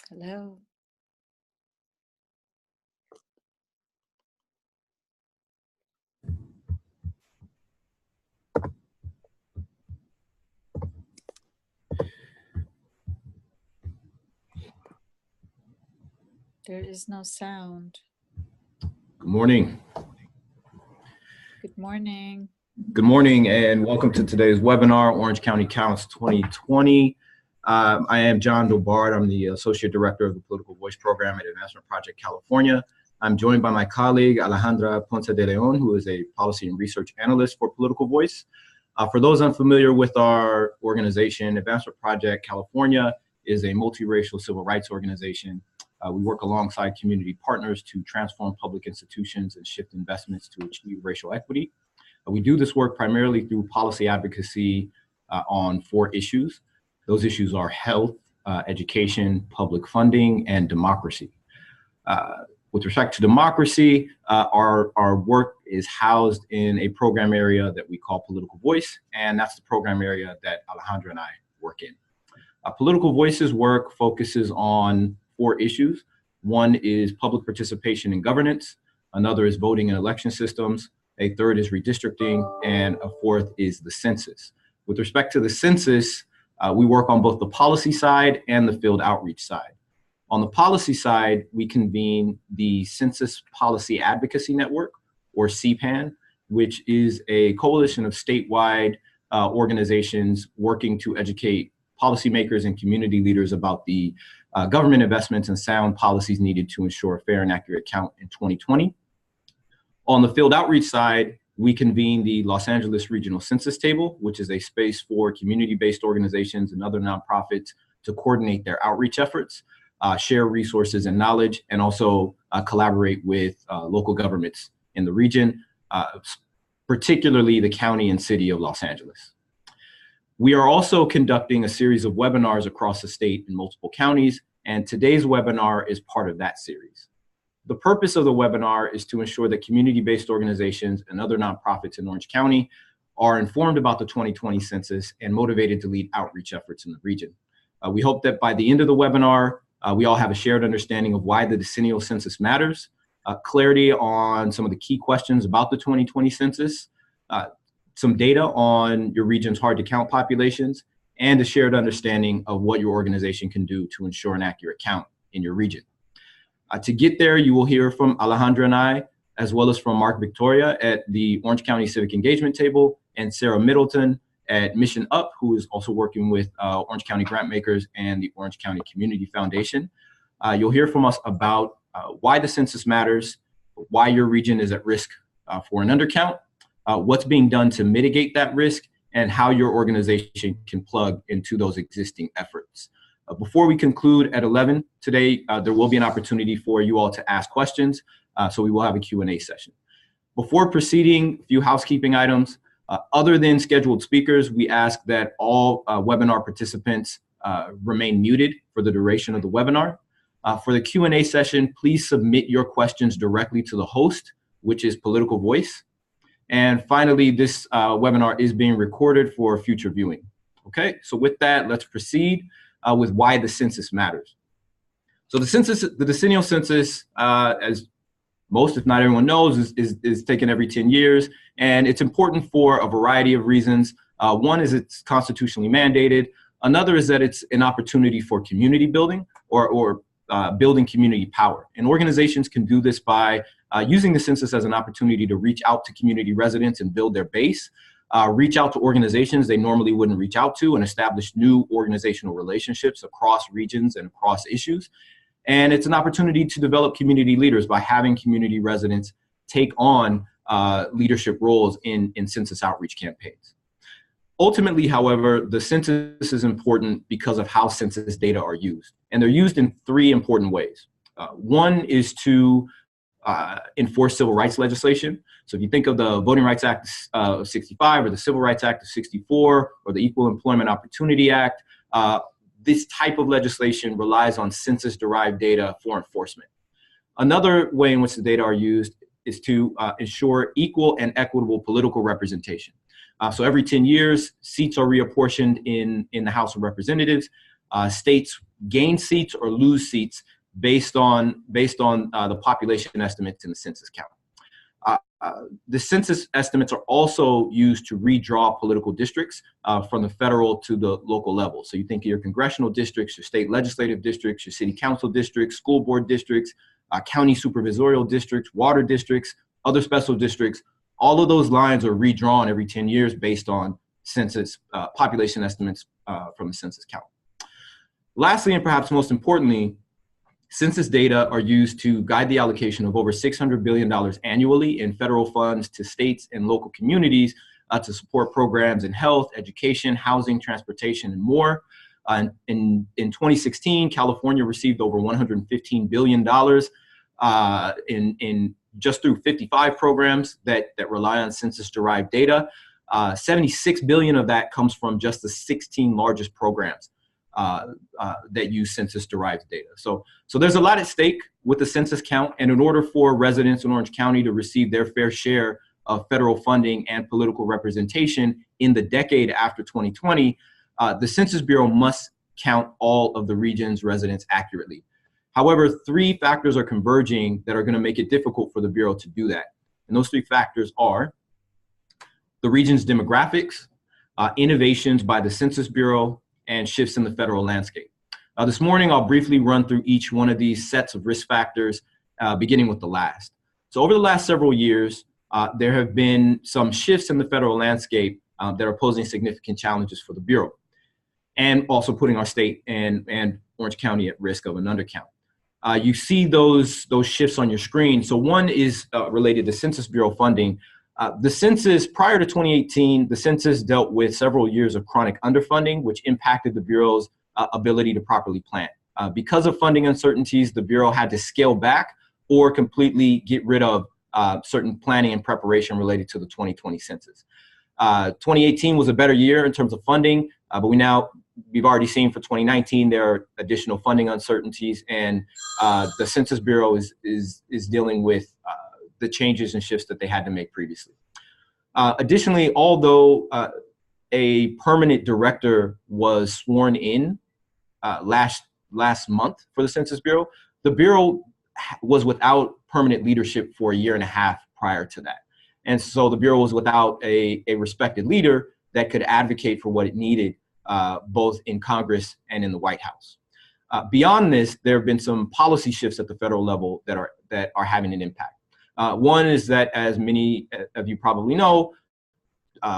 Hello. There is no sound. Good morning. Good morning. Good morning and welcome to today's webinar, Orange County Counts 2020. I am John Dobard. I'm the Associate Director of the Political Voice Program at Advancement Project California. I'm joined by my colleague, Alejandra Ponce de Leon, who is a Policy and Research Analyst for Political Voice. For those unfamiliar with our organization, Advancement Project California is a multiracial civil rights organization. We work alongside community partners to transform public institutions and shift investments to achieve racial equity. We do this work primarily through policy advocacy on 4 issues. Those issues are health, education, public funding, and democracy. With respect to democracy, our work is housed in a program area that we call Political Voice, and that's the program area that Alejandra and I work in. Political Voice's work focuses on 4 issues. One is public participation in governance, another is voting and election systems, a third is redistricting, and a fourth is the census. With respect to the census, we work on both the policy side and the field outreach side. On the policy side, we convene the Census Policy Advocacy Network, or CPAN, which is a coalition of statewide organizations working to educate policymakers and community leaders about the government investments and sound policies needed to ensure a fair and accurate count in 2020. On the field outreach side, we convene the Los Angeles Regional Census Table, which is a space for community-based organizations and other nonprofits to coordinate their outreach efforts, share resources and knowledge, and also collaborate with local governments in the region, particularly the county and city of Los Angeles. We are also conducting a series of webinars across the state in multiple counties, and today's webinar is part of that series. The purpose of the webinar is to ensure that community-based organizations and other nonprofits in Orange County are informed about the 2020 census and motivated to lead outreach efforts in the region. We hope that by the end of the webinar, we all have a shared understanding of why the decennial census matters, clarity on some of the key questions about the 2020 census, some data on your region's hard-to-count populations, and a shared understanding of what your organization can do to ensure an accurate count in your region. To get there, you will hear from Alejandra and I, as well as from Mark Victoria at the Orange County Civic Engagement Table, and Sarah Middleton at Mission Up, who is also working with Orange County Grantmakers and the Orange County Community Foundation. You'll hear from us about why the census matters, why your region is at risk for an undercount, what's being done to mitigate that risk, and how your organization can plug into those existing efforts. Before we conclude at 11 today, there will be an opportunity for you all to ask questions, so we will have a Q&A session. Before proceeding, a few housekeeping items. Other than scheduled speakers, we ask that all webinar participants remain muted for the duration of the webinar. For the Q&A session, please submit your questions directly to the host, which is Political Voice. And finally, this webinar is being recorded for future viewing. Okay, so with that, let's proceed with why the census matters. So the decennial census, as most, if not everyone knows, is taken every 10 years. And it's important for a variety of reasons. One is it's constitutionally mandated. Another is that it's an opportunity for community building or building community power. And organizations can do this by using the census as an opportunity to reach out to community residents and build their base, reach out to organizations they normally wouldn't reach out to, and establish new organizational relationships across regions and across issues. And it's an opportunity to develop community leaders by having community residents take on leadership roles in census outreach campaigns. Ultimately, however, the census is important because of how census data are used. And they're used in three important ways. One is to enforce civil rights legislation. So if you think of the Voting Rights Act of 65 or the Civil Rights Act of 64 or the Equal Employment Opportunity Act, this type of legislation relies on census-derived data for enforcement. Another way in which the data are used is to ensure equal and equitable political representation. So every 10 years, seats are reapportioned in the House of Representatives. States gain seats or lose seats based on the population estimates in the census count. The census estimates are also used to redraw political districts from the federal to the local level. So you think of your congressional districts, your state legislative districts, your city council districts, school board districts, county supervisorial districts, water districts, other special districts. All of those lines are redrawn every 10 years based on census population estimates from the census count. Lastly, and perhaps most importantly, census data are used to guide the allocation of over $600 billion annually in federal funds to states and local communities to support programs in health, education, housing, transportation, and more. In 2016, California received over $115 billion in just through 55 programs that rely on census-derived data. 76 billion of that comes from just the 16 largest programs that use census-derived data. So there's a lot at stake with the census count, and in order for residents in Orange County to receive their fair share of federal funding and political representation in the decade after 2020, the Census Bureau must count all of the region's residents accurately. However, three factors are converging that are going to make it difficult for the Bureau to do that. And those three factors are the region's demographics, innovations by the Census Bureau, and shifts in the federal landscape. This morning, I'll briefly run through each one of these sets of risk factors, beginning with the last. So over the last several years, there have been some shifts in the federal landscape that are posing significant challenges for the Bureau, and also putting our state and Orange County at risk of an undercount. You see those shifts on your screen. So one is related to Census Bureau funding. The census, prior to 2018, the census dealt with several years of chronic underfunding, which impacted the Bureau's ability to properly plan. Because of funding uncertainties, the Bureau had to scale back or completely get rid of certain planning and preparation related to the 2020 census. 2018 was a better year in terms of funding, but we've already seen for 2019 there are additional funding uncertainties, and the Census Bureau is dealing with the changes and shifts that they had to make previously. Additionally, although a permanent director was sworn in last month for the Census Bureau, the Bureau was without permanent leadership for a year and a half prior to that. And so the Bureau was without a respected leader that could advocate for what it needed, both in Congress and in the White House. Beyond this, there have been some policy shifts at the federal level that are having an impact. One is that, as many of you probably know,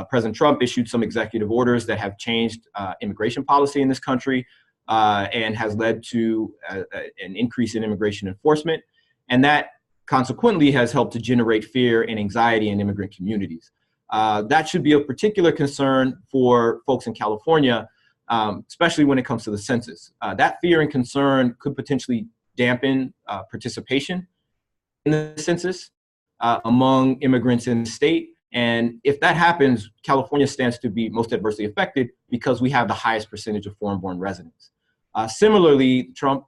President Trump issued some executive orders that have changed immigration policy in this country and has led to an increase in immigration enforcement. And that consequently has helped to generate fear and anxiety in immigrant communities. That should be of particular concern for folks in California, especially when it comes to the census. That fear and concern could potentially dampen participation in the census among immigrants in the state. And if that happens, California stands to be most adversely affected because we have the highest percentage of foreign-born residents. Similarly, Trump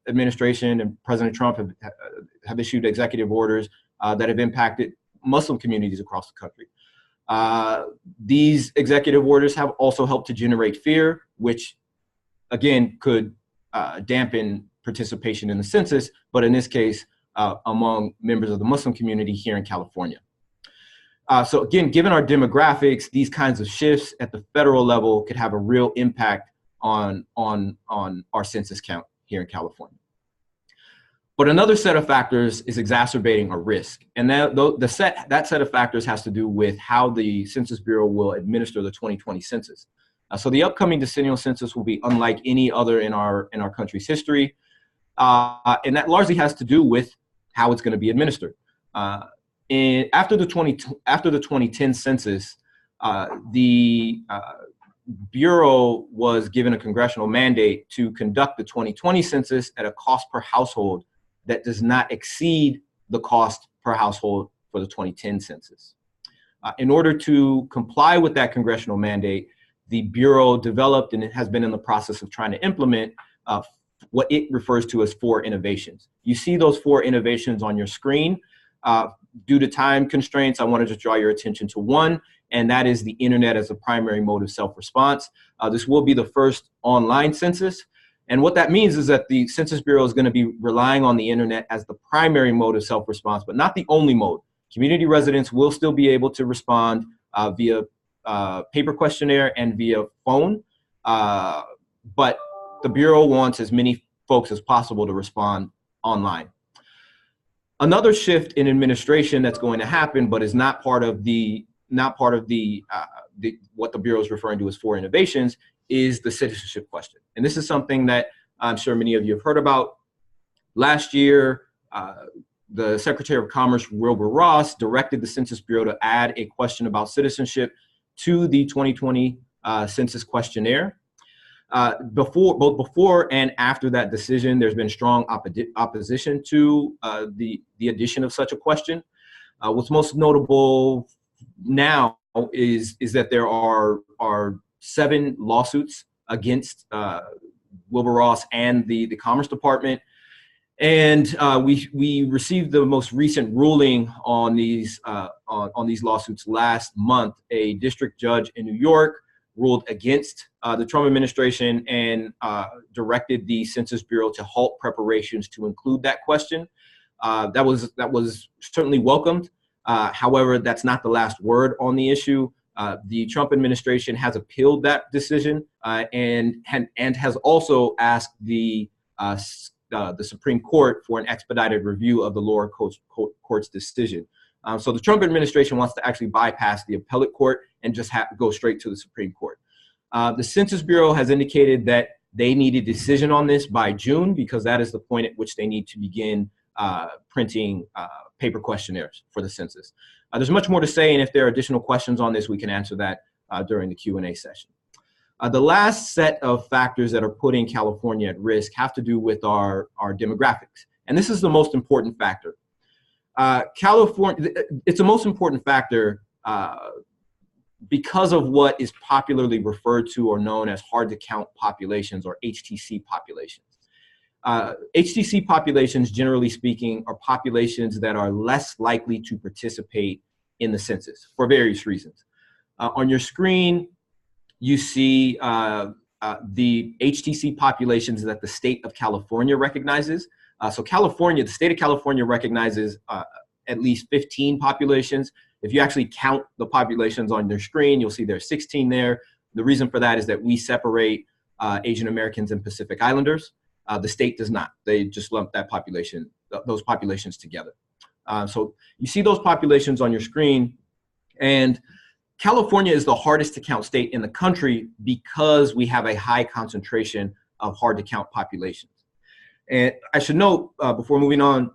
administration and President Trump have issued executive orders that have impacted Muslim communities across the country. These executive orders have also helped to generate fear, which again could dampen participation in the census, but in this case, among members of the Muslim community here in California. So again, given our demographics, these kinds of shifts at the federal level could have a real impact on our census count here in California. But another set of factors is exacerbating a risk. And that set of factors has to do with how the Census Bureau will administer the 2020 census. So the upcoming decennial census will be unlike any other in our country's history. And that largely has to do with how it's going to be administered. After the 2010 census, the Bureau was given a congressional mandate to conduct the 2020 census at a cost per household that does not exceed the cost per household for the 2010 census. In order to comply with that congressional mandate, the Bureau developed and it has been in the process of trying to implement what it refers to as 4 innovations. You see those 4 innovations on your screen. Due to time constraints, I wanted to draw your attention to one, and that is the internet as a primary mode of self-response. This will be the first online census. And what that means is that the Census Bureau is going to be relying on the internet as the primary mode of self-response, but not the only mode. Community residents will still be able to respond via paper questionnaire and via phone, but the Bureau wants as many folks as possible to respond online. Another shift in administration that's going to happen, but is not part of what the Bureau is referring to as 4 innovations, is the citizenship question. And this is something that I'm sure many of you have heard about. Last year, the Secretary of Commerce, Wilbur Ross, directed the Census Bureau to add a question about citizenship to the 2020 census questionnaire. Both before and after that decision, there's been strong opposition to the addition of such a question. What's most notable now is that there are 7 lawsuits against Wilbur Ross and the Commerce Department. And we received the most recent ruling on these lawsuits last month. A district judge in New York ruled against the Trump administration and directed the Census Bureau to halt preparations to include that question. That was certainly welcomed. However, that's not the last word on the issue. The Trump administration has appealed that decision and has also asked the Supreme Court for an expedited review of the lower court's decision. So the Trump administration wants to actually bypass the appellate court and just go straight to the Supreme Court. The Census Bureau has indicated that they need a decision on this by June because that is the point at which they need to begin printing paper questionnaires for the census. There's much more to say, and if there are additional questions on this, we can answer that during the Q&A session. The last set of factors that are putting California at risk have to do with our demographics. And this is the most important factor. California, it's the most important factor because of what is popularly referred to or known as hard to count populations or HTC populations. HTC populations, generally speaking, are populations that are less likely to participate in the census for various reasons. On your screen, you see the HTC populations that the state of California recognizes. So California, the state of California recognizes at least 15 populations. If you actually count the populations on your screen, you'll see there's 16 there. The reason for that is that we separate Asian Americans and Pacific Islanders. The state does not. They just lump that population, those populations together. So you see those populations on your screen, and California is the hardest to count state in the country because we have a high concentration of hard to count populations. And I should note, before moving on,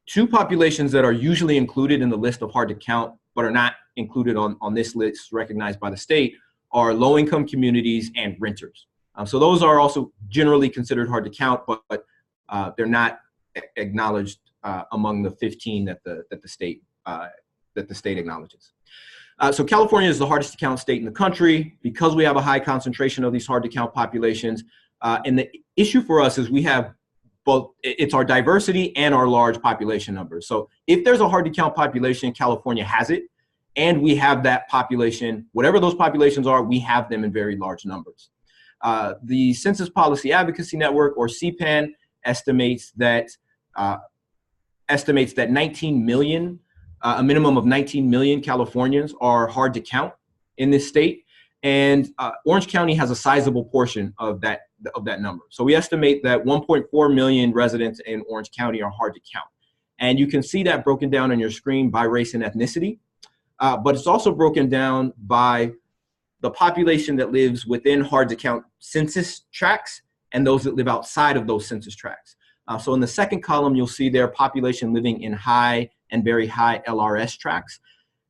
two populations that are usually included in the list of hard to count but are not included on this list recognized by the state are low-income communities and renters. So those are also generally considered hard to count, but they're not acknowledged among the 15 that the state acknowledges. So California is the hardest to count state in the country because we have a high concentration of these hard to count populations. And the issue for us is we have both, it's our diversity and our large population numbers. So if there's a hard to count population, California has it, and we have that population, whatever those populations are, we have them in very large numbers. The Census Policy Advocacy Network, or CPAN, estimates that 19 million, a minimum of 19 million Californians are hard to count in this state, and Orange County has a sizable portion of that number. So we estimate that 1.4 million residents in Orange County are hard to count, and you can see that broken down on your screen by race and ethnicity, but it's also broken down by the population that lives within hard to count census tracts and those that live outside of those census tracts. So in the second column, you'll see their population living in high and very high LRS tracts.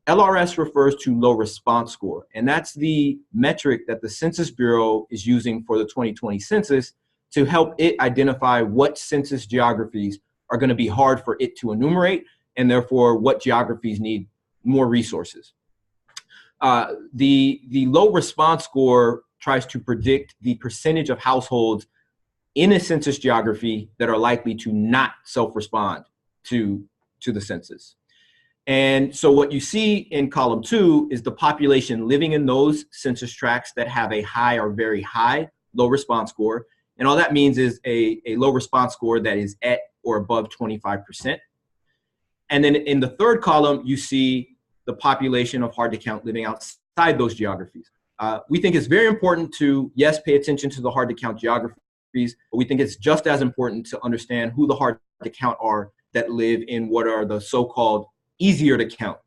LRS refers to low response score, and that's the metric that the Census Bureau is using for the 2020 census to help it identify what census geographies are going to be hard for it to enumerate, and therefore what geographies need more resources. The low response score tries to predict the percentage of households in a census geography that are likely to not self-respond to the census. And so what you see in column 2 is the population living in those census tracts that have a high or very high low response score. And all that means is a low response score that is at or above 25%. And then in the third column, you see the population of hard to count living outside those geographies. We think it's very important to, yes, pay attention to the hard to count geographies, but we think it's just as important to understand who the hard to count are that live in what are the so-called easier to count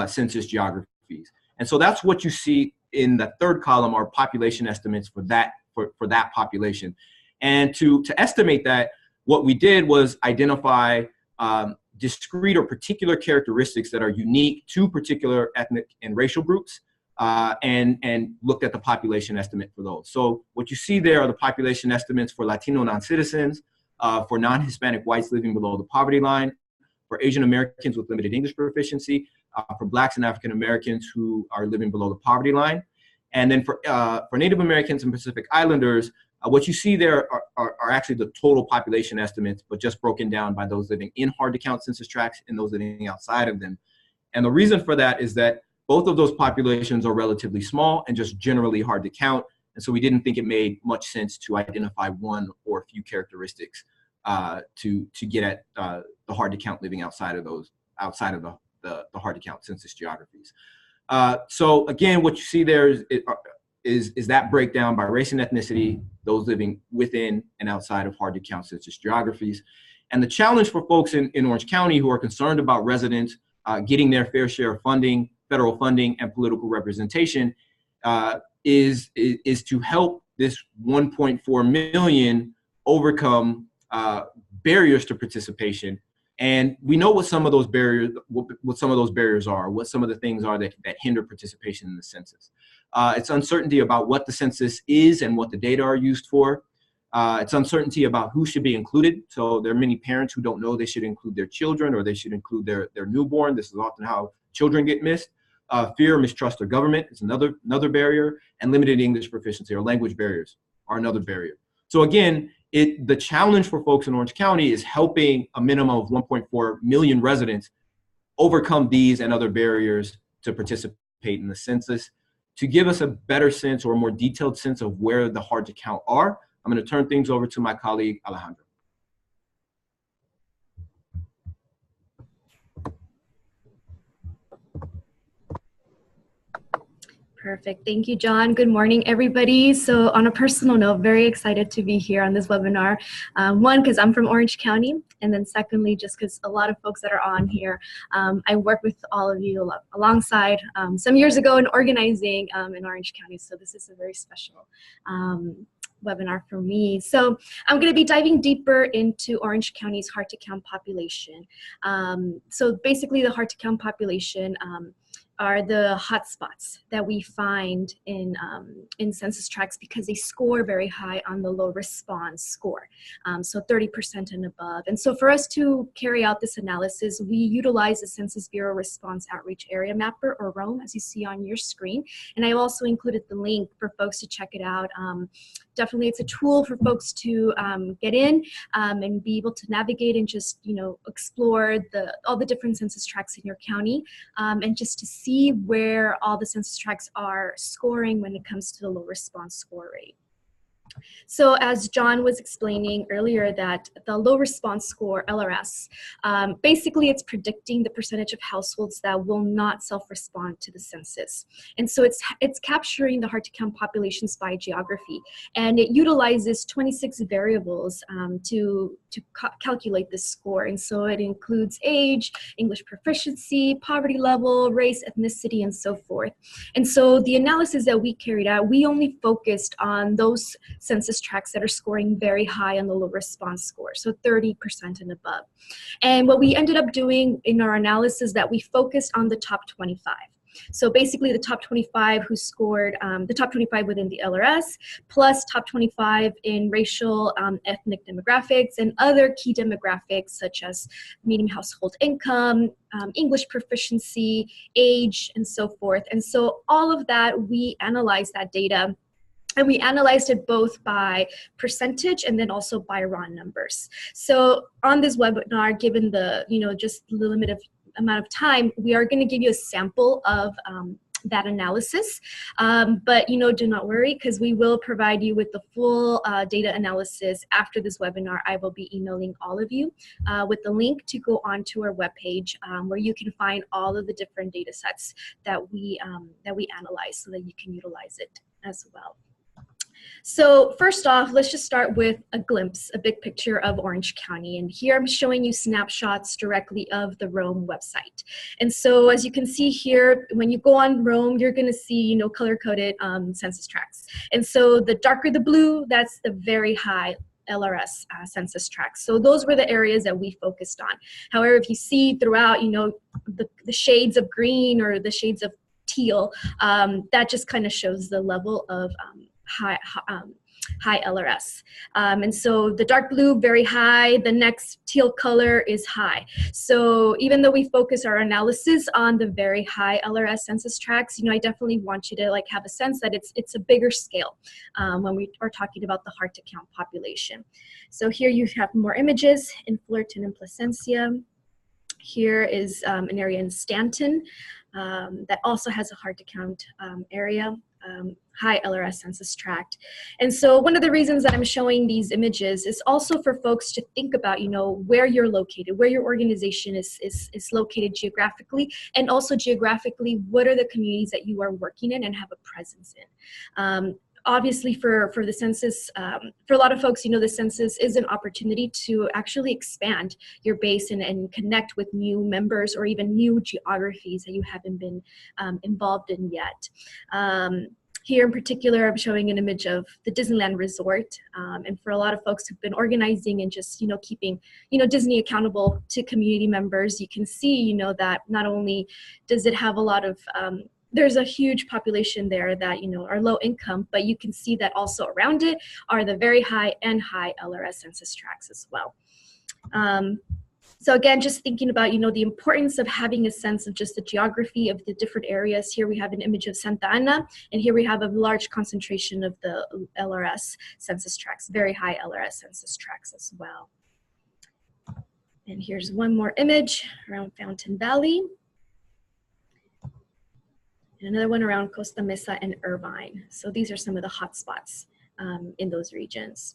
census geographies. And so that's what you see in the third column are population estimates for that population. And to estimate that, what we did was identify discrete or particular characteristics that are unique to particular ethnic and racial groups, and looked at the population estimate for those. So what you see there are the population estimates for Latino non-citizens, for non-Hispanic whites living below the poverty line, for Asian Americans with limited English proficiency, for Blacks and African Americans who are living below the poverty line. And then for Native Americans and Pacific Islanders, what you see there are actually the total population estimates, but just broken down by those living in hard to count census tracts and those living outside of them. And the reason for that is that both of those populations are relatively small and just generally hard to count. And so we didn't think it made much sense to identify one or a few characteristics to get at the hard to count living outside of the hard to count census geographies. So again, what you see there is that breakdown by race and ethnicity, those living within and outside of hard to count census geographies. And the challenge for folks in Orange County who are concerned about residents getting their fair share of funding, federal funding, and political representation is to help this 1.4 million overcome barriers to participation. And we know what some of those barriers, what some of those barriers are, what some of the things are that hinder participation in the census. It's uncertainty about what the census is and what the data are used for. It's uncertainty about who should be included. So there are many parents who don't know they should include their children or they should include their newborn. This is often how children get missed. Fear or mistrust of government is another barrier, and limited English proficiency or language barriers are another barrier. So again, the challenge for folks in Orange County is helping a minimum of 1.4 million residents overcome these and other barriers to participate in the census, To give us a better sense or a more detailed sense of where the hard to count are, I'm going to turn things over to my colleague, Alejandra. Perfect. Thank you, John. Good morning, everybody. So on a personal note, very excited to be here on this webinar. One, because I'm from Orange County, and then secondly, just because a lot of folks that are on here, I worked with all of you alongside some years ago in organizing in Orange County. So this is a very special webinar for me. So I'm going to be diving deeper into Orange County's hard to count population. So basically the hard to count population are the hotspots that we find in census tracts because they score very high on the low response score, so 30% and above. And so for us to carry out this analysis, we utilize the Census Bureau Response Outreach Area Mapper, or ROAM, as you see on your screen. And I also included the link for folks to check it out. Definitely, it's a tool for folks to get in and be able to navigate and just, explore all the different census tracts in your county, and just to see where all the census tracts are scoring when it comes to the low response score rate. So as John was explaining earlier, that the low response score, LRS, basically it's predicting the percentage of households that will not self-respond to the census. And so it's capturing the hard to count populations by geography. And it utilizes 26 variables to calculate this score. And so it includes age, English proficiency, poverty level, race, ethnicity, and so forth. And so the analysis that we carried out, we only focused on those census tracts that are scoring very high on the low response score, so 30% and above. And what we ended up doing in our analysis, that we focused on the top 25. So basically the top 25 who scored, the top 25 within the LRS, plus top 25 in racial, ethnic demographics, and other key demographics such as median household income, English proficiency, age, and so forth. And so all of that, we analyzed that data. And we analyzed it both by percentage and then also by raw numbers. So on this webinar, given the, just the limited amount of time, we are going to give you a sample of that analysis. But, do not worry, because we will provide you with the full data analysis after this webinar. I will be emailing all of you with the link to go onto our webpage where you can find all of the different data sets that we analyze so that you can utilize it as well. So first off, let's just start with a glimpse, a big picture of Orange County. And here I'm showing you snapshots directly of the ROAM website. And so as you can see here, when you go on ROAM, you're going to see, color-coded census tracts. And so the darker the blue, that's the very high LRS census tracts. So those were the areas that we focused on. However, if you see throughout, the shades of green or the shades of teal, that just kind of shows the level of high LRS. And so the dark blue, very high. The next teal color is high. So even though we focus our analysis on the very high LRS census tracts, I definitely want you to have a sense that it's a bigger scale when we are talking about the hard to count population. So here you have more images in Fullerton and Placencia. Here is an area in Stanton that also has a hard to count area. High LRS census tract. And so one of the reasons that I'm showing these images is also for folks to think about, where you're located, where your organization is located geographically, and also geographically, what are the communities that you are working in and have a presence in. Obviously for the census, for a lot of folks, the census is an opportunity to actually expand your base and connect with new members or even new geographies that you haven't been involved in yet. Here in particular, I'm showing an image of the Disneyland Resort. And for a lot of folks who've been organizing and just, keeping, Disney accountable to community members, you can see, that not only does it have a lot of, there's a huge population there that, are low income, but you can see that also around it are the very high and high LRS census tracts as well. So again, just thinking about, the importance of having a sense of just the geography of the different areas. Here we have an image of Santa Ana, and here we have a large concentration of the LRS census tracts, very high LRS census tracts as well. And here's one more image around Fountain Valley. and another one around Costa Mesa and Irvine. So these are some of the hotspots in those regions.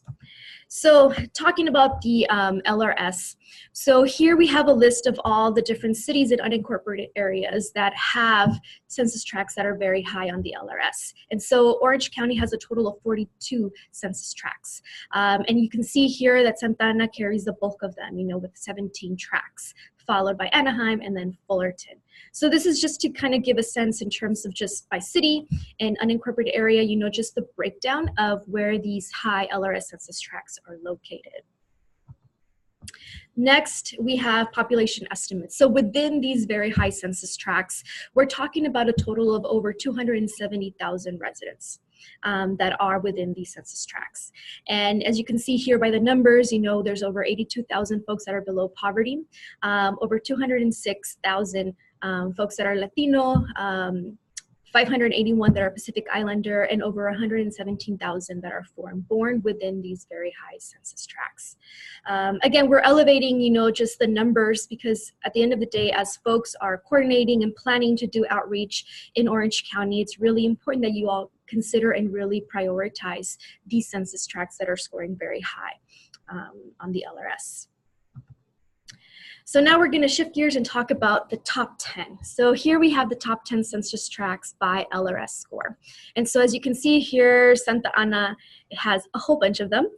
So talking about the LRS, so here we have a list of all the different cities and unincorporated areas that have census tracts that are very high on the LRS. And so Orange County has a total of 42 census tracts. And you can see here that Santa Ana carries the bulk of them, with 17 tracts, followed by Anaheim and then Fullerton. So this is just to kind of give a sense in terms of just by city and unincorporated area, just the breakdown of where these high LRS census tracts are located. Next, we have population estimates. So within these very high census tracts, we're talking about a total of over 270,000 residents that are within these census tracts. And as you can see here by the numbers, there's over 82,000 folks that are below poverty, over 206,000 folks that are Latino, 581 that are Pacific Islander, and over 117,000 that are foreign-born within these very high census tracts. Again, we're elevating, just the numbers because at the end of the day, as folks are coordinating and planning to do outreach in Orange County, it's really important that you all consider and really prioritize these census tracts that are scoring very high on the LRS. So now we're going to shift gears and talk about the top 10. So here we have the top 10 census tracts by LRS score. And so as you can see here, Santa Ana, it has a whole bunch of them.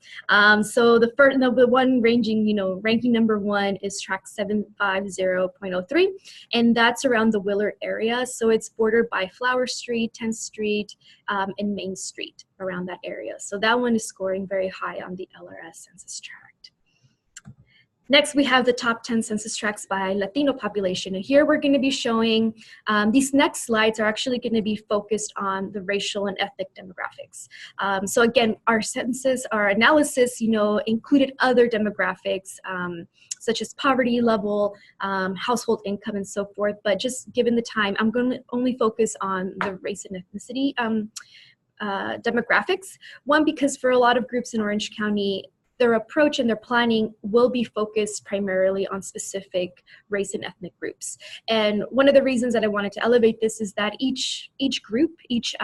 So the one ranging, ranking number 1 is tract 750.03, and that's around the Willard area. So it's bordered by Flower Street, 10th Street, and Main Street around that area. So that one is scoring very high on the LRS census tract. Next, we have the top 10 census tracts by Latino population. And here we're going to be showing, these next slides are actually going to be focused on the racial and ethnic demographics. So again, our analysis, included other demographics, such as poverty level, household income, and so forth. But just given the time, I'm going to only focus on the race and ethnicity demographics. One, because for a lot of groups in Orange County, their approach and their planning will be focused primarily on specific race and ethnic groups. And one of the reasons that I wanted to elevate this is that each group, each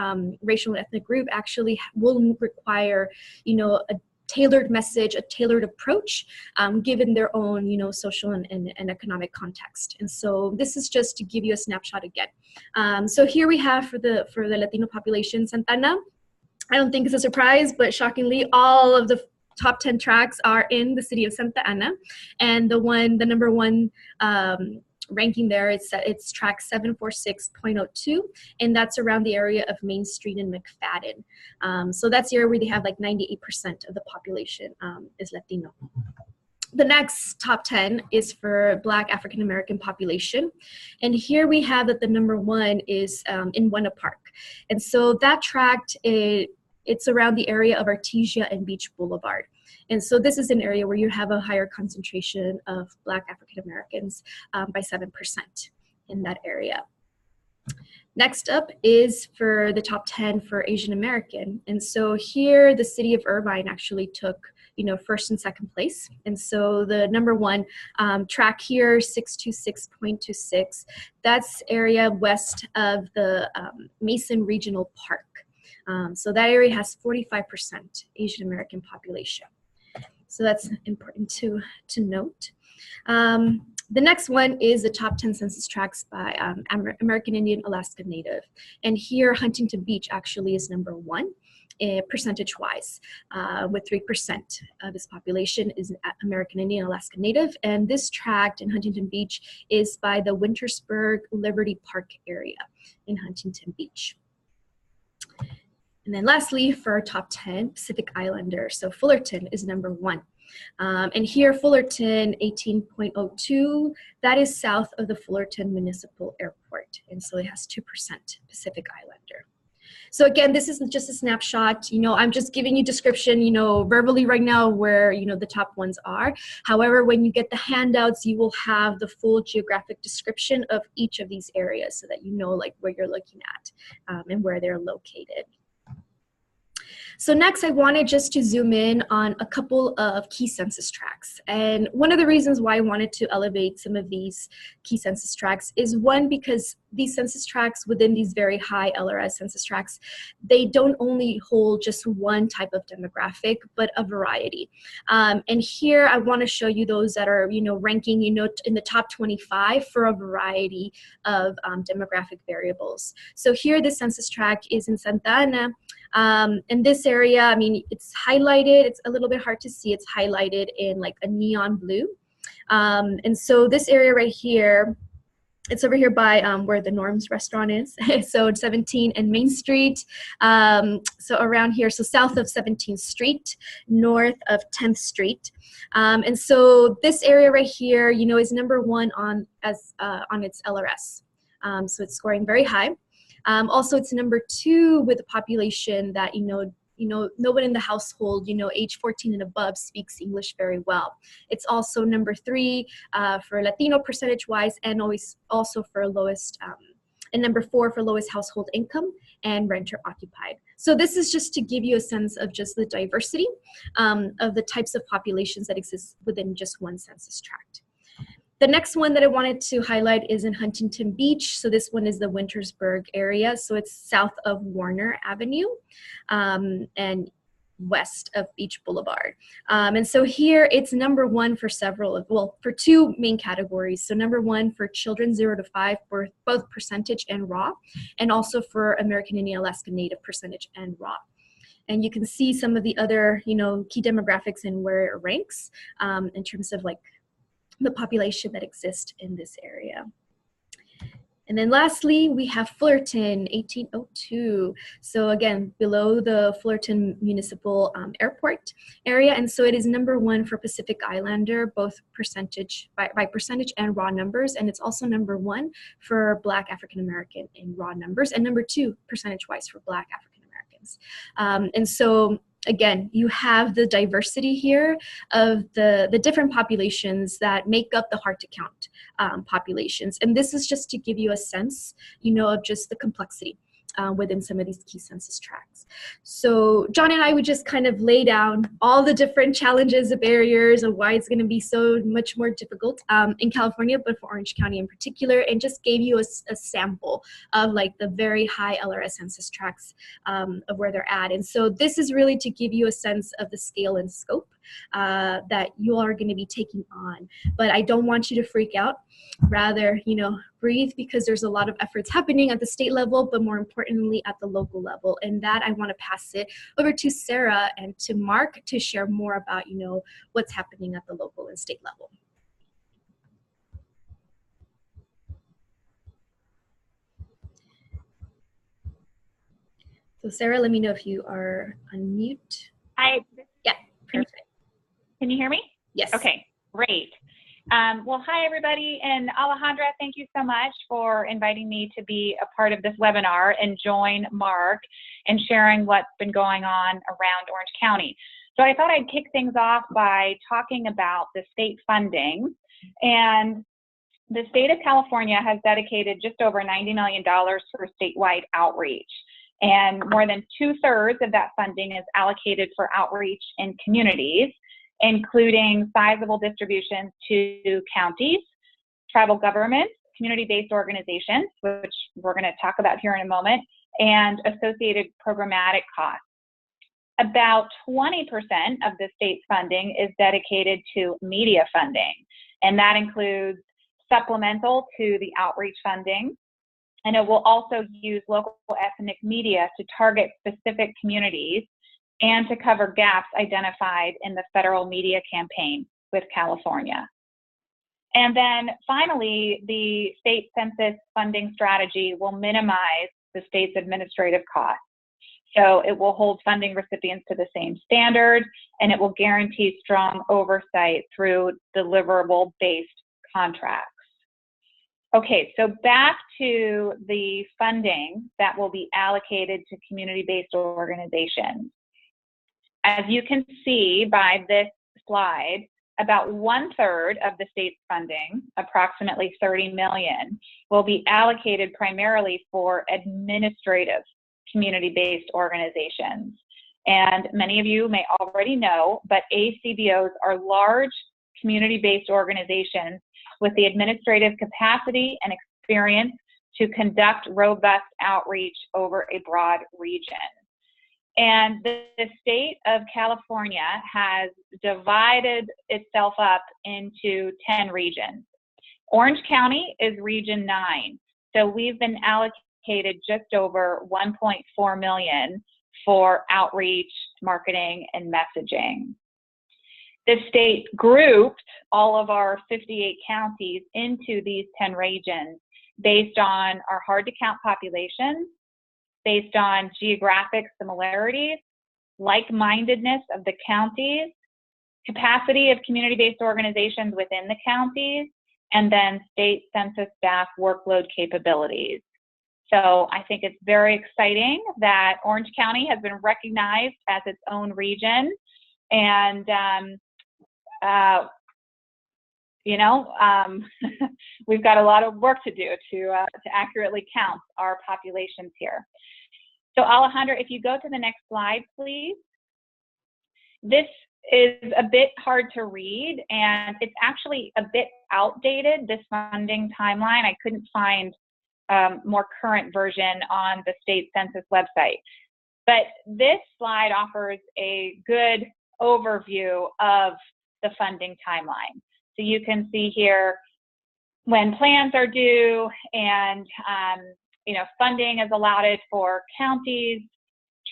racial and ethnic group actually will require, a tailored message, a tailored approach, given their own, social and economic context. And so this is just to give you a snapshot again. So here we have for the Latino population, Santa Ana. I don't think it's a surprise, but shockingly, all of the top 10 tracts are in the city of Santa Ana, and the number one ranking there, it's tract 746.02, and that's around the area of Main Street and McFadden. So that's the area where they have like 98% of the population is Latino. The next top 10 is for Black African American population. And here we have that the number 1 is in Buena Park. And so that tract, it's around the area of Artesia and Beach Boulevard. And so this is an area where you have a higher concentration of Black African Americans by 7% in that area. Next up is for the top 10 for Asian American. And so here the city of Irvine actually took first and second place. And so the number 1 track here, 626.26, that's area west of the Mason Regional Park. So that area has 45% Asian American population. So that's important to note. The next one is the top 10 census tracts by American Indian Alaska Native. And here Huntington Beach actually is number 1. Percentage-wise, with 3% of its population is American Indian Alaska Native, and this tract in Huntington Beach is by the Wintersburg Liberty Park area in Huntington Beach. And then lastly, for our top 10, Pacific Islander, so Fullerton is number 1. And here Fullerton 18.02, that is south of the Fullerton Municipal Airport, and so it has 2% Pacific Islander. So again, this is just a snapshot. I'm just giving you description, verbally right now where, the top ones are. However, when you get the handouts, you will have the full geographic description of each of these areas so that you know like where you're looking at and where they're located. So next, I wanted just to zoom in on a couple of key census tracts. And one of the reasons why I wanted to elevate some of these key census tracts is one, because these census tracts within these very high LRS census tracts, they don't only hold just one type of demographic, but a variety. And here I want to show you those that are, ranking, in the top 25 for a variety of demographic variables. So here, the census tract is in Santa Ana. In this area, I mean, it's highlighted. It's a little bit hard to see. It's highlighted in like a neon blue. And so this area right here, it's over here by where the Norm's restaurant is. So it's 17 and Main Street. So around here, so south of 17th Street, north of 10th Street. And so this area right here, is number 1 on its LRS. So it's scoring very high. Also, it's number 2 with a population that, no one in the household, age 14 and above speaks English very well. It's also number 3 for Latino percentage-wise, and always also for lowest, and number 4 for lowest household income and renter occupied. So this is just to give you a sense of just the diversity of the types of populations that exist within just one census tract. The next one that I wanted to highlight is in Huntington Beach. So this one is the Wintersburg area. So it's south of Warner Avenue and west of Beach Boulevard. And so here it's number 1 for for 2 main categories. So number 1 for children 0 to 5, for both percentage and raw, and also for American Indian Alaska Native percentage and raw. And you can see some of the other, key demographics and where it ranks in terms of like the population that exists in this area. And then lastly, we have Fullerton, 1802. So again, below the Fullerton Municipal Airport area. And so it is number 1 for Pacific Islander, both percentage by percentage and raw numbers. And it's also number 1 for Black African American in raw numbers, and number 2 percentage-wise for Black African Americans. And so again, you have the diversity here of the different populations that make up the hard to count populations. And this is just to give you a sense, of just the complexity within some of these key census tracts. So John and I would just kind of lay down all the different challenges, the barriers, and why it's going to be so much more difficult in California, but for Orange County in particular, and just gave you a sample of like the very high LRS census tracts of where they're at. And so this is really to give you a sense of the scale and scope that you are going to be taking on. But I don't want you to freak out. Rather, breathe, because there's a lot of efforts happening at the state level, but more importantly at the local level. And that I want to pass it over to Sarah and to Mark to share more about, what's happening at the local and state level. So Sarah, let me know if you are on mute. Yeah, perfect. Can you hear me? Yes. Okay, great. Well, hi everybody, and Alejandra, thank you so much for inviting me to be a part of this webinar and join Mark in sharing what's been going on around Orange County. So I thought I'd kick things off by talking about the state funding. And the state of California has dedicated just over $90 million for statewide outreach. And more than 2/3 of that funding is allocated for outreach in communities, including sizable distributions to counties, tribal governments, community-based organizations, which we're going to talk about here in a moment, and associated programmatic costs. About 20% of the state's funding is dedicated to media funding, and that includes supplemental to the outreach funding, and it will also use local ethnic media to target specific communities and to cover gaps identified in the federal media campaign with California. And then finally, the state census funding strategy will minimize the state's administrative costs. So it will hold funding recipients to the same standard, and it will guarantee strong oversight through deliverable-based contracts. Okay, so back to the funding that will be allocated to community-based organizations. As you can see by this slide, about 1/3 of the state's funding, approximately $30 million, will be allocated primarily for administrative community-based organizations. And many of you may already know, but ACBOs are large community-based organizations with the administrative capacity and experience to conduct robust outreach over a broad region. And the state of California has divided itself up into 10 regions. Orange County is Region 9. So we've been allocated just over $1.4 million for outreach, marketing, and messaging. The state grouped all of our 58 counties into these 10 regions based on our hard-to-count populations, based on geographic similarities, like-mindedness of the counties, capacity of community-based organizations within the counties, and then state census staff workload capabilities. So I think it's very exciting that Orange County has been recognized as its own region, and we've got a lot of work to do to accurately count our populations here. So Alejandra, if you go to the next slide, please. This is a bit hard to read, and it's actually a bit outdated, this funding timeline. I couldn't find more current version on the state census website. But this slide offers a good overview of the funding timeline. So you can see here when plans are due, and funding is allotted for counties,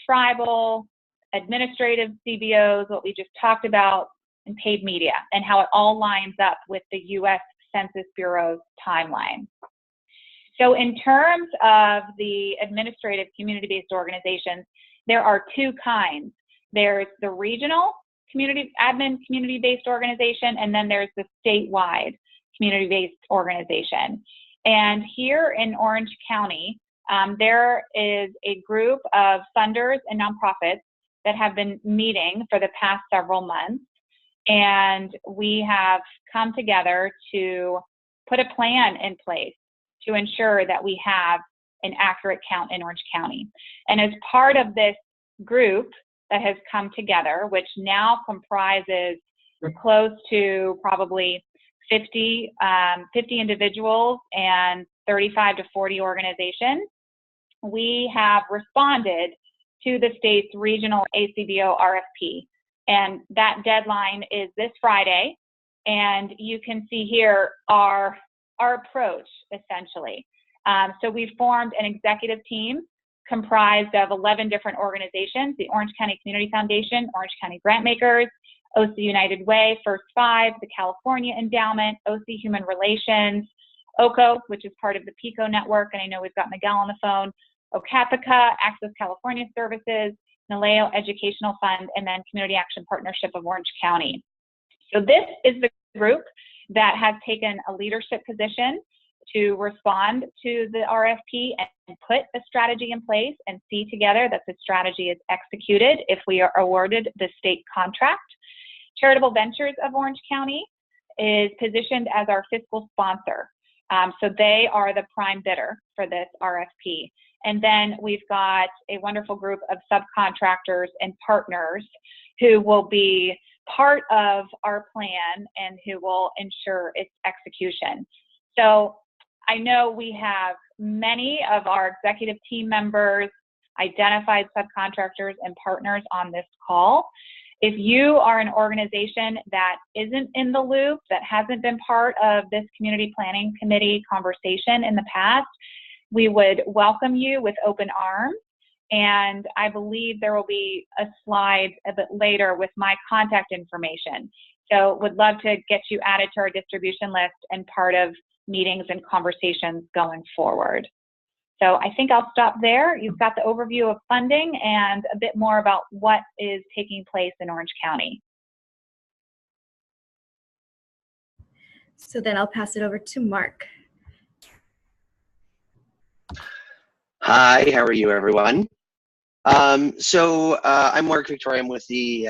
tribal, administrative CBOs, what we just talked about, and paid media, and how it all lines up with the U.S. Census Bureau's timeline. So in terms of the administrative community-based organizations, there are two kinds. There's the regional community-based organization, and then there's the statewide community-based organization. And here in Orange County, there is a group of funders and nonprofits that have been meeting for the past several months, and we have come together to put a plan in place to ensure that we have an accurate count in Orange County. And as part of this group that has come together, which now comprises close to probably 50 individuals and 35 to 40 organizations, we have responded to the state's regional ACBO RFP. And that deadline is this Friday. And you can see here our approach, essentially. So we've formed an executive team comprised of 11 different organizations: the Orange County Community Foundation, Orange County Grantmakers, OC United Way, First Five, the California Endowment, OC Human Relations, OCO, which is part of the PICO network, and I know we've got Miguel on the phone, OCAPICA, Access California Services, NALEO Educational Fund, and then Community Action Partnership of Orange County. So this is the group that has taken a leadership position to respond to the RFP and put a strategy in place and see together that the strategy is executed if we are awarded the state contract. Charitable Ventures of Orange County is positioned as our fiscal sponsor. So they are the prime bidder for this RFP. And then we've got a wonderful group of subcontractors and partners who will be part of our plan and who will ensure its execution. So I know we have many of our executive team members, identified subcontractors, and partners on this call. If you are an organization that isn't in the loop, that hasn't been part of this community planning committee conversation in the past, we would welcome you with open arms. And I believe there will be a slide a bit later with my contact information. So would love to get you added to our distribution list and part of meetings and conversations going forward. So I think I'll stop there. You've got the overview of funding and a bit more about what is taking place in Orange County. So then I'll pass it over to Mark. Hi, how are you, everyone? I'm Mark Victoria. I'm with the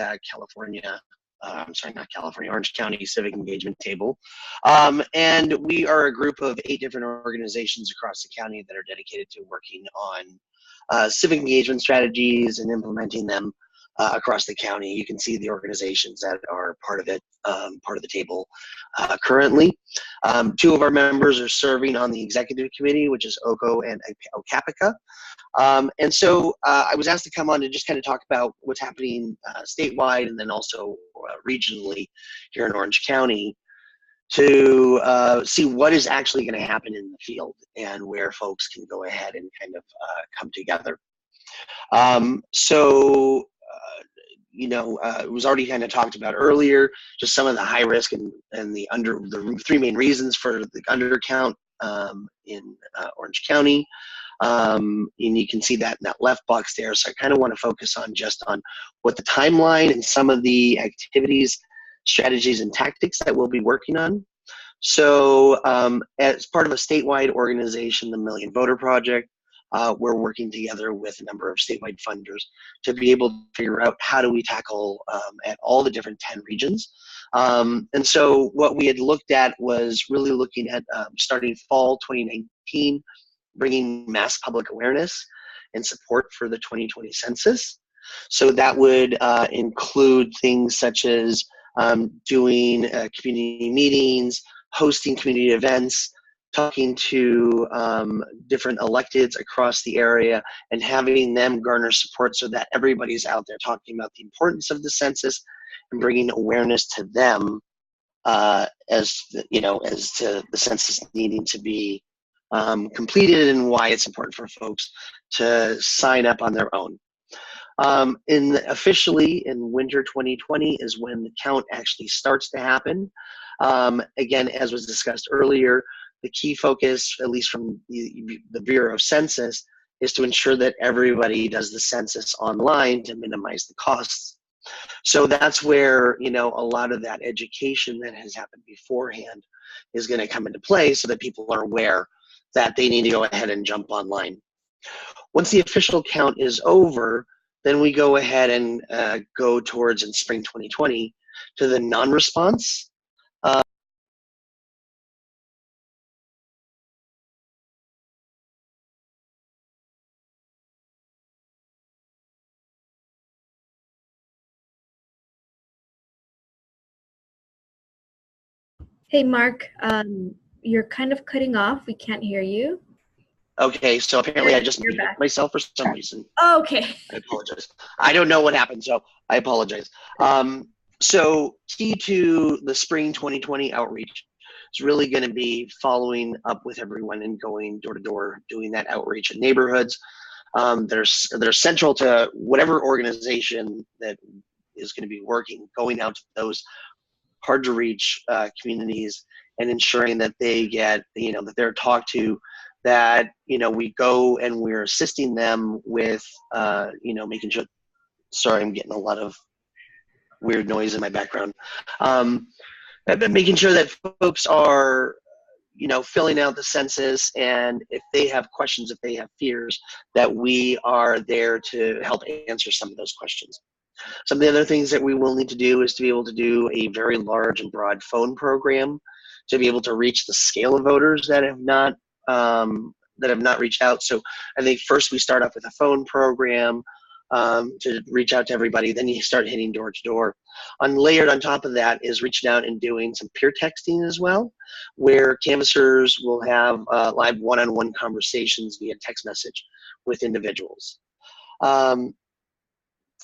Orange County Civic Engagement Table. And we are a group of 8 different organizations across the county that are dedicated to working on civic engagement strategies and implementing them across the county. You can see the organizations that are part of it, part of the table currently. 2 of our members are serving on the executive committee, which is OCO and OCAPICA. And so I was asked to come on to just kind of talk about what's happening statewide and then also regionally here in Orange County to see what is actually going to happen in the field and where folks can go ahead and kind of come together. It was already kind of talked about earlier, just some of the high risk and the 3 main reasons for the undercount in Orange County. And you can see that in that left box there. So I kind of want to focus on just on what the timeline and some of the activities, strategies, and tactics that we'll be working on. So as part of a statewide organization, the Million Voter Project, we're working together with a number of statewide funders to be able to figure out how do we tackle at all the different 10 regions. And so what we had looked at was really looking at starting fall 2019, bringing mass public awareness and support for the 2020 census. So that would include things such as doing community meetings, hosting community events, talking to different electeds across the area and having them garner support so that everybody's out there talking about the importance of the census and bringing awareness to them as to the census needing to be completed and why it's important for folks to sign up on their own. Officially in winter 2020 is when the count actually starts to happen. Again, as was discussed earlier, the key focus, at least from the Bureau of Census, is to ensure that everybody does the census online to minimize the costs. So that's where, a lot of that education that has happened beforehand is going to come into play so that people are aware that they need to go ahead and jump online. Once the official count is over, then we go ahead and go towards in spring 2020 to the non-response. Hey, Mark, you're kind of cutting off. We can't hear you. Okay, so apparently I just muted myself for some reason. Oh, okay. I apologize. I don't know what happened, so I apologize. So key to the spring 2020 outreach is really going to be following up with everyone and going door to door, doing that outreach in neighborhoods. They're central to whatever organization that is going to be working, going out to those hard to reach communities and ensuring that they get, that they're talked to, that, we go and we're assisting them with, making sure, sorry, I'm getting a lot of weird noise in my background. Making sure that folks are, filling out the census, and if they have questions, if they have fears, that we are there to help answer some of those questions. Some of the other things that we will need to do is to be able to do a very large and broad phone program to be able to reach the scale of voters that have not reached out. So I think first we start off with a phone program to reach out to everybody. Then you start hitting door to door. Layered on top of that is reaching out and doing some peer texting as well, where canvassers will have live one-on-one conversations via text message with individuals.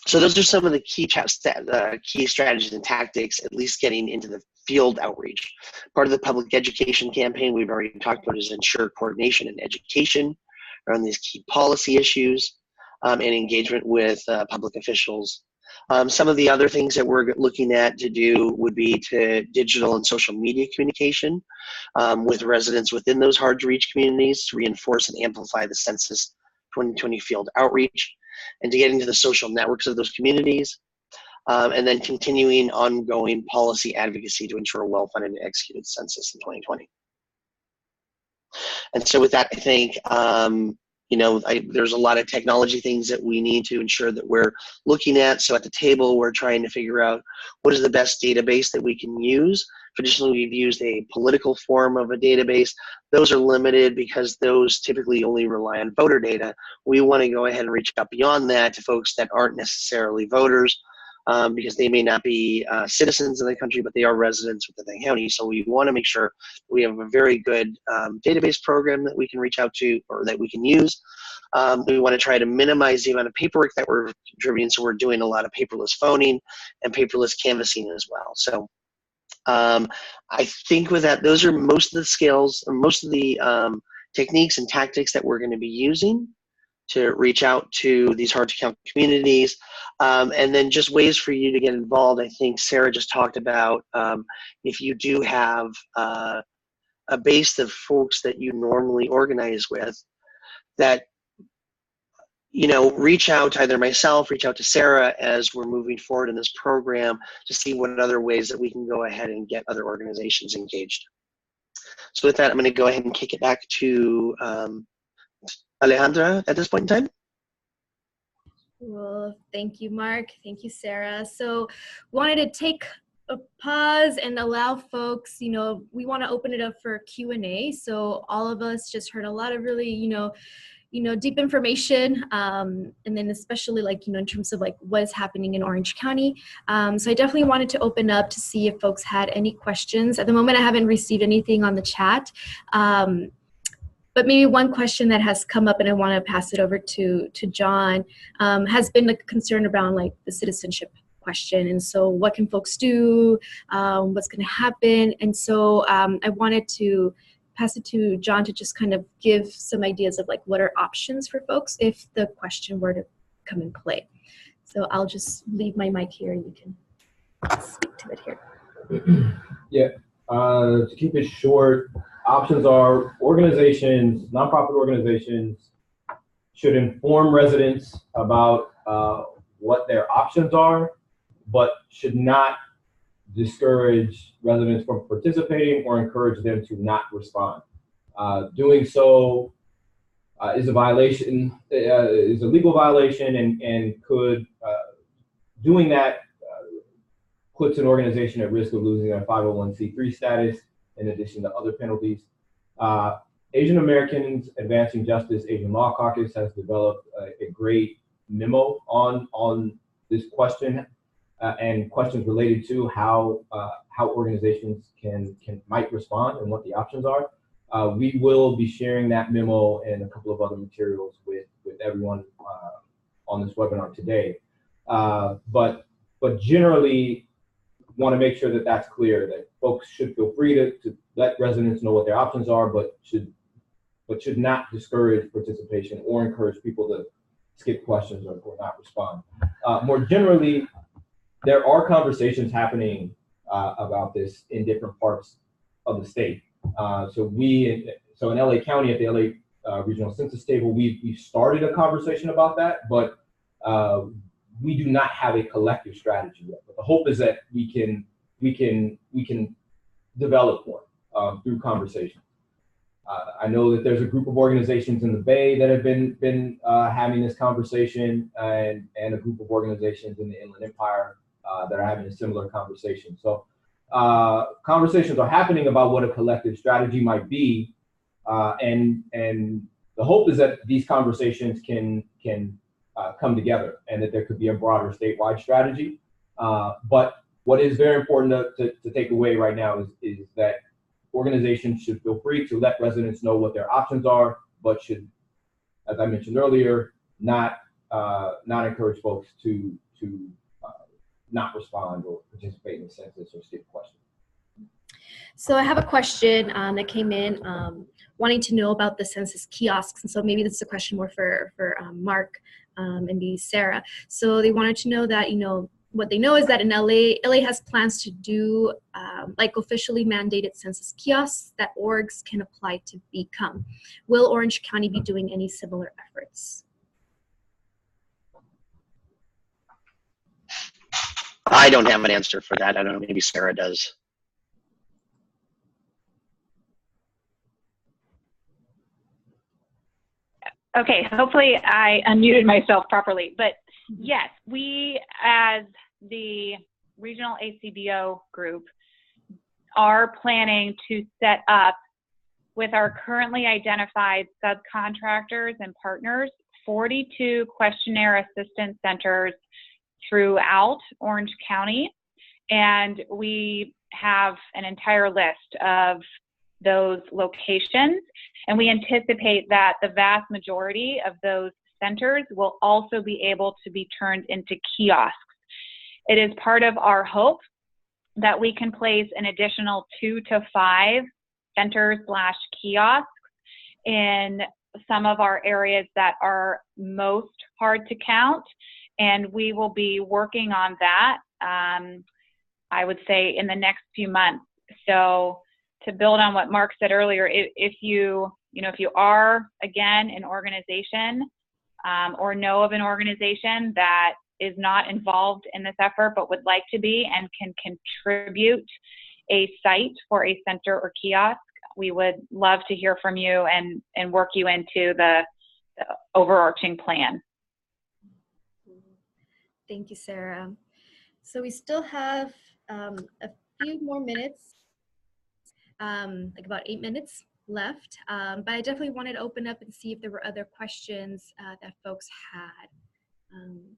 So those are some of the key strategies and tactics, at least getting into the field outreach. Part of the public education campaign we've already talked about is ensure coordination and education around these key policy issues and engagement with public officials. Some of the other things that we're looking at to do would be to digital and social media communication with residents within those hard to reach communities to reinforce and amplify the Census 2020 field outreach, and to get into the social networks of those communities, and then continuing ongoing policy advocacy to ensure a well-funded and executed census in 2020. And so with that, I think there's a lot of technology things that we need to ensure that we're looking at. So at the table, we're trying to figure out what is the best database that we can use. Traditionally, we've used a political form of a database. Those are limited because those typically only rely on voter data. We want to go ahead and reach out beyond that to folks that aren't necessarily voters, because they may not be citizens in the country, but they are residents within the county. So we want to make sure we have a very good database program that we can reach out to or that we can use. We want to try to minimize the amount of paperwork that we're contributing, so we're doing a lot of paperless phoning and paperless canvassing as well. So I think with that, those are most of the skills, or most of the techniques and tactics that we're going to be using to reach out to these hard to count communities. And then just ways for you to get involved. I think Sarah just talked about if you do have a base of folks that you normally organize with, that reach out to either myself, reach out to Sarah as we're moving forward in this program to see what other ways that we can go ahead and get other organizations engaged. So with that, I'm going to go ahead and kick it back to Alejandra at this point in time. Well, thank you, Mark. Thank you, Sarah. So wanted to take a pause and allow folks, we want to open it up for Q&A. So all of us just heard a lot of really, deep information, and then especially in terms of what is happening in Orange County. So I definitely wanted to open up to see if folks had any questions. At the moment, I haven't received anything on the chat, but maybe one question that has come up, and I want to pass it over to John, has been the concern around the citizenship question. And so what can folks do? What's going to happen? And so I wanted to pass it to John to just kind of give some ideas of what are options for folks if the question were to come in play. So I'll just leave my mic here and you can speak to it here. Yeah, to keep it short, options are nonprofit organizations should inform residents about what their options are, but should not discourage residents from participating or encourage them to not respond. Doing so is a violation, is a legal violation, and could, doing that puts an organization at risk of losing their 501c3 status, in addition to other penalties. Asian Americans Advancing Justice Asian Law Caucus has developed a great memo on this question, and questions related to how organizations might respond and what the options are. We will be sharing that memo and a couple of other materials with everyone on this webinar today. But generally, want to make sure that that's clear, that folks should feel free to let residents know what their options are, but should not discourage participation or encourage people to skip questions or not respond. More generally, there are conversations happening about this in different parts of the state. So in LA County, at the LA Regional Census Table, we've started a conversation about that, but we do not have a collective strategy yet. But the hope is that we can develop one through conversation. I know that there's a group of organizations in the Bay that have been having this conversation, and a group of organizations in the Inland Empire that are having a similar conversation. So conversations are happening about what a collective strategy might be, and the hope is that these conversations can come together and that there could be a broader statewide strategy. But what is very important to take away right now is that organizations should feel free to let residents know what their options are, but should, as I mentioned earlier, not encourage folks to not respond or participate in the census or skip questions. So I have a question that came in wanting to know about the census kiosks. And so maybe this is a question more for Mark and maybe Sarah. So they wanted to know that, what they know is that in LA has plans to do officially mandated census kiosks that orgs can apply to become. Will Orange County be doing any similar efforts? I don't have an answer for that. I don't know, maybe Sarah does. Okay, hopefully I unmuted myself properly, but yes, we as the regional ACBO group are planning to set up with our currently identified subcontractors and partners 42 questionnaire assistance centers throughout Orange County, and we have an entire list of those locations, and we anticipate that the vast majority of those centers will also be able to be turned into kiosks. It is part of our hope that we can place an additional 2 to 5 centers/kiosks in some of our areas that are most hard to count, and we will be working on that, I would say, in the next few months. So to build on what Mark said earlier, if you are, again, an organization or know of an organization that is not involved in this effort but would like to be and can contribute a site for a center or kiosk, we would love to hear from you and work you into the overarching plan. Thank you, Sarah. So we still have a few more minutes, like about 8 minutes left, but I definitely wanted to open up and see if there were other questions that folks had.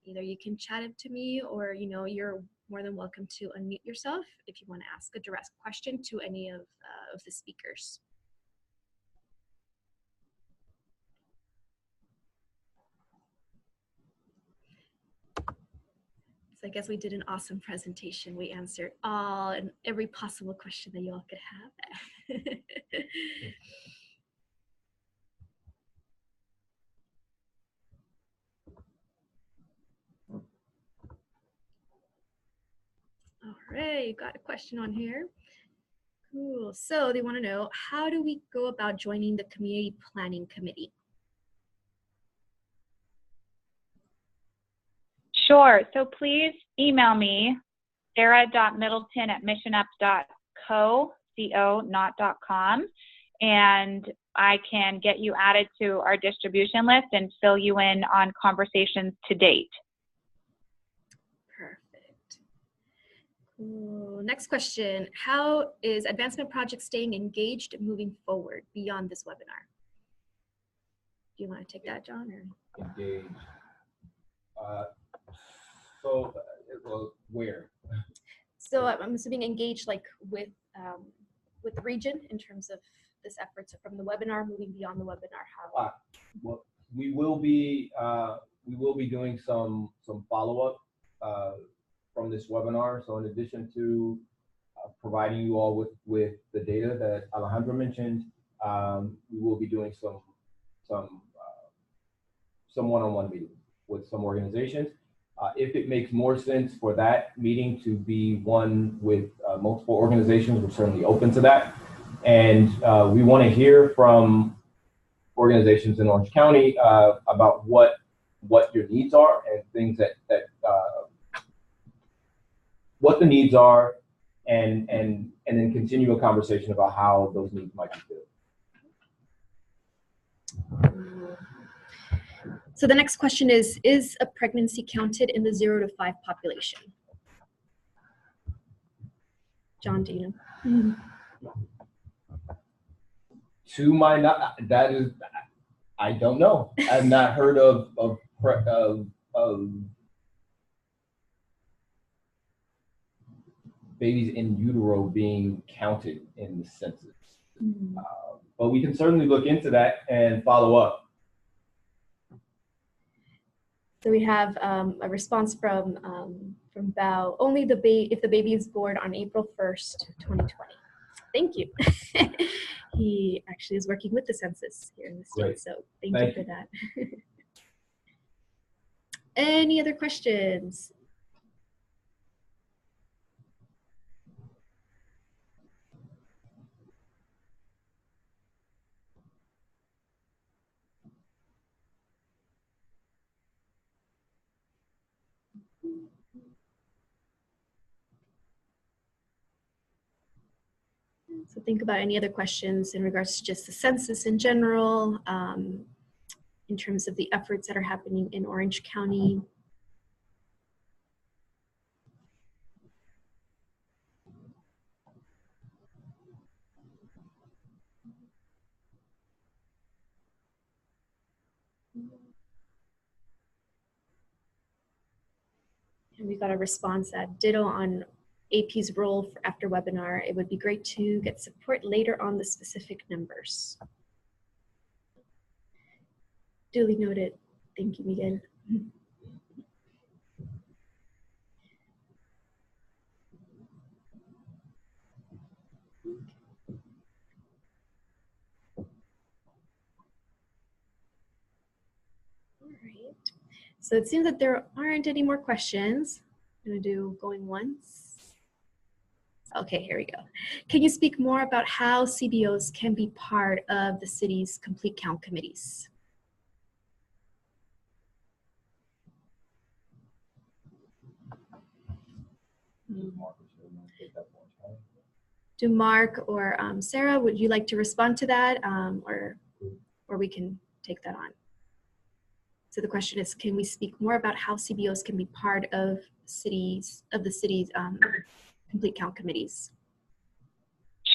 Either you can chat it to me, or you're more than welcome to unmute yourself if you want to ask a direct question to any of the speakers. So I guess we did an awesome presentation. We answered all and every possible question that you all could have. All right, got a question on here. Cool. So they want to know, how do we go about joining the community planning committee? Sure. So please email me, sarah.middleton@missionup.co, not .com, and I can get you added to our distribution list and fill you in on conversations to date. Perfect. Cool. Next question. How is Advancement Project staying engaged moving forward beyond this webinar? Do you want to take that, John? Or? Engaged. Well, where? So I'm assuming engaged like with the region in terms of this effort. So from the webinar, moving beyond the webinar, how? Well, we will be doing some follow-up from this webinar. So in addition to providing you all with the data that Alejandra mentioned, we will be doing some one-on-one meetings with some organizations. If it makes more sense for that meeting to be one with multiple organizations, we're certainly open to that. And we want to hear from organizations in Orange County about what your needs are and things that what the needs are, and then continue a conversation about how those needs might be filled. So the next question is a pregnancy counted in the 0 to 5 population? John, do you know? To my I don't know. I've not heard of babies in utero being counted in the census. But we can certainly look into that and follow up. So we have a response from Bao. Only if the baby is born on April 1st, 2020. Thank you. He actually is working with the census here in the state. Great. So thank you for that. Any other questions? So think about any other questions in regards to just the census in general. in terms of the efforts that are happening in Orange County. And we got a response that ditto on AP's role for after webinar. It would be great to get support later on the specific numbers. Duly noted. Thank you, Miguel. All right. So it seems that there aren't any more questions. I'm gonna do going once. Okay, here we go. Can you speak more about how CBOs can be part of the city's complete count committees? Do Mark or Sarah, would you like to respond to that, or we can take that on? So the question is, can we speak more about how CBOs can be part of the city's complete count committees?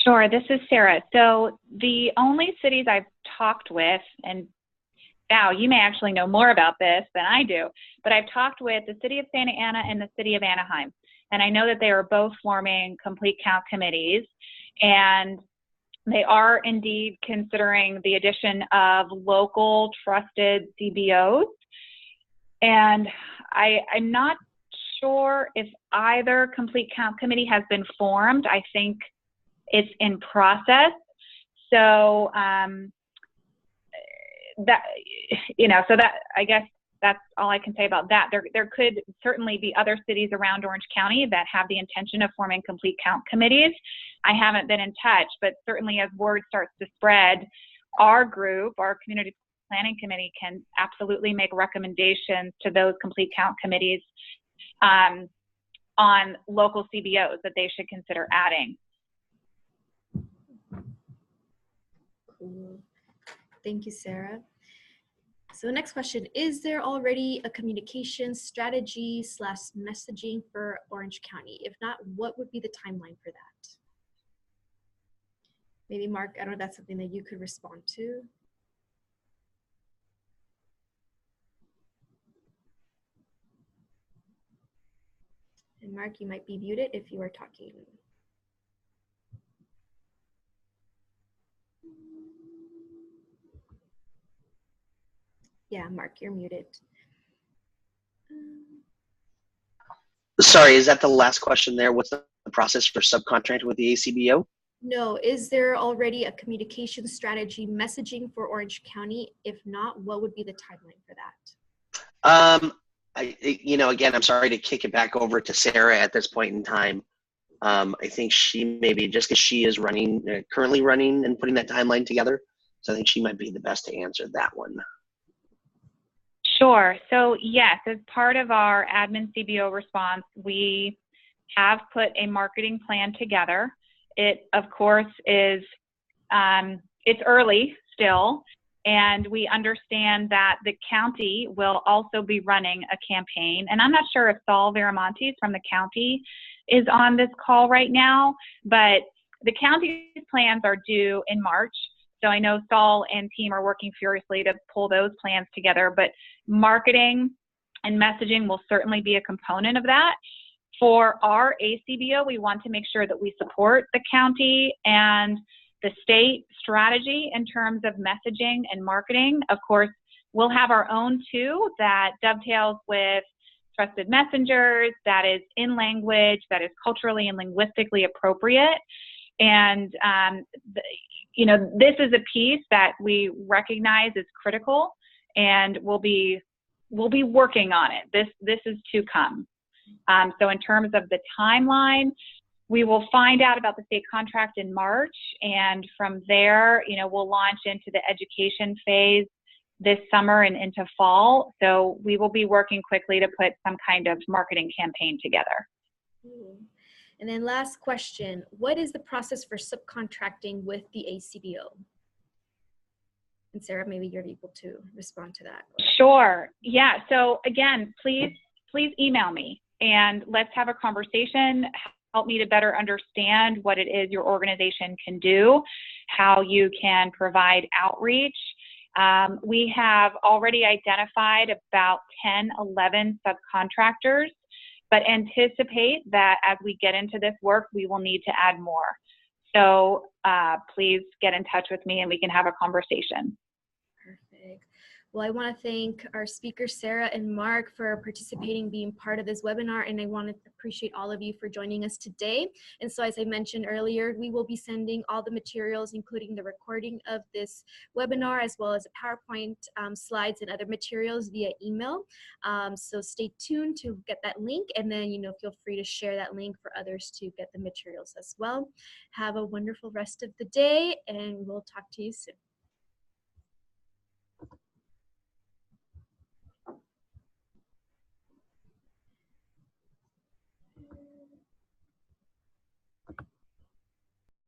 Sure, this is Sarah. So the only cities I've talked with, and now you may actually know more about this than I do, but I've talked with the city of Santa Ana and the city of Anaheim. And I know that they are both forming complete count committees, and they are indeed considering the addition of local trusted CBOs. And I'm not sure if either complete count committee has been formed. I think it's in process. So that, so that, I guess that's all I can say about that. There could certainly be other cities around Orange County that have the intention of forming complete count committees. I haven't been in touch, but certainly as word starts to spread, our group, our community planning committee, can absolutely make recommendations to those complete count committees on local CBOs that they should consider adding. Cool. Thank you, Sarah. So the next question, is there already a communication strategy / messaging for Orange County? If not, what would be the timeline for that? Maybe Mark, I don't know if that's something that you could respond to. And Mark, you might be muted if you are talking. Yeah, Mark, you're muted. Sorry, is that the last question there? What's the process for subcontracting with the ACBO? No, is there already a communication strategy messaging for Orange County? If not, what would be the timeline for that? Again, I'm sorry to kick it back over to Sarah at this point in time. I think she maybe, just because she is currently running and putting that timeline together, so I think she might be the best to answer that one. Sure. So yes, as part of our admin CBO response, we have put a marketing plan together. It, of course, is, it's early still, and we understand that the county will also be running a campaign. And I'm not sure if Saul Viramontes from the county is on this call right now, but the county's plans are due in March. So I know Saul and team are working furiously to pull those plans together, but marketing and messaging will certainly be a component of that. For our ACBO, we want to make sure that we support the county and the state strategy in terms of messaging and marketing. Of course, we'll have our own too that dovetails with trusted messengers, that is in language, that is culturally and linguistically appropriate. And this is a piece that we recognize is critical, and we'll be working on it. This is to come. So in terms of the timeline, we will find out about the state contract in March, and from there, we'll launch into the education phase this summer and into fall. So we will be working quickly to put some kind of marketing campaign together. And then last question, what is the process for subcontracting with the ACBO? And Sarah, maybe you're able to respond to that. Sure. Yeah. So again, please email me and let's have a conversation. Help me to better understand what it is your organization can do, how you can provide outreach. We have already identified about 10, 11 subcontractors, but anticipate that as we get into this work, we will need to add more. So please get in touch with me and we can have a conversation. Perfect. Well, I want to thank our speakers, Sarah and Mark, for participating, being part of this webinar, and I want to appreciate all of you for joining us today. And so, as I mentioned earlier, we will be sending all the materials, including the recording of this webinar, as well as the PowerPoint slides and other materials via email. So stay tuned to get that link, and then, feel free to share that link for others to get the materials as well. Have a wonderful rest of the day, and we'll talk to you soon.